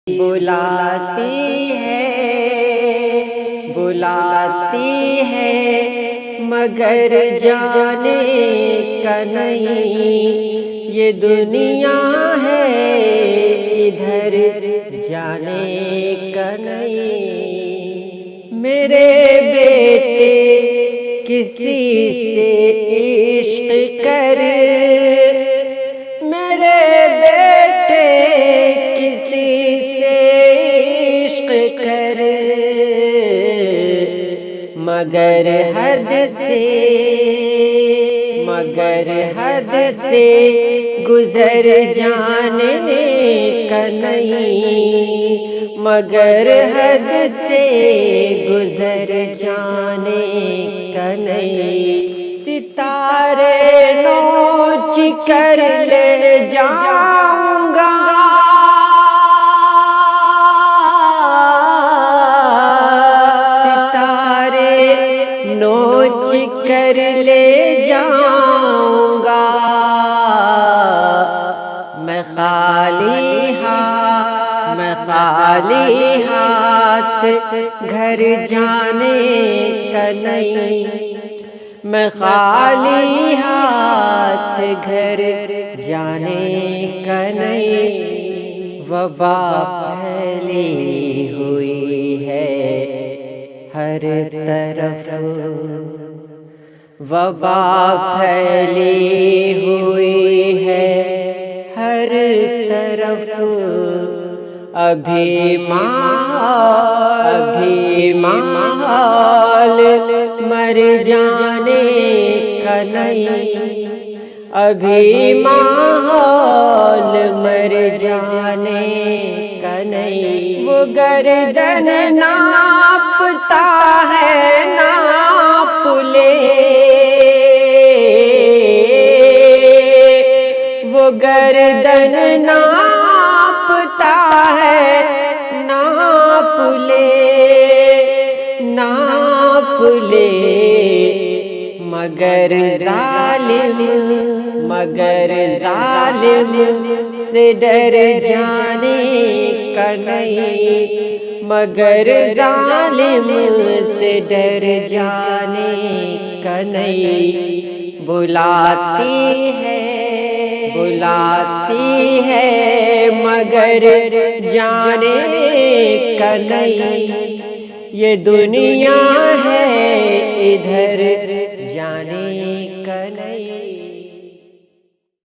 بلاتی ہے مگر جانے کا نہیں، یہ دنیا ہے ادھر جانے کا نہیں۔ میرے بیٹے کسی سے عشق کر، میرے بیٹے کسی سے عشق کر، مگر حد سے گزر جانے کا نہیں، مگر حد سے گزر جانے کا نہیں۔ ستارے نوچ کر لے جاؤں گا، ستارے نوچ کر لے جاؤں گا، میں خالی ہاتھ گھر جانے کا نہیں، میں خالی ہاتھ گھر جانے کا نہیں۔ وبا پھیلی ہوئی ہے ہر طرف، وبا پھیلی ہوئی ہے ہر طرف، ابھی محال مر جانے کا نہیں، ابھی محال مر جانے کا نہیں۔ وہ گردن ناپتا ہے ناپ لے، وہ گردن ناپتا ہے ناپ لے، مگر ظالم سے ڈر جانے کا نہیں، مگر ظالم سے ڈر جانے کا نہیں۔ بلاتی ہے مگر جانے کا نہیں، یہ دنیا ہے ادھر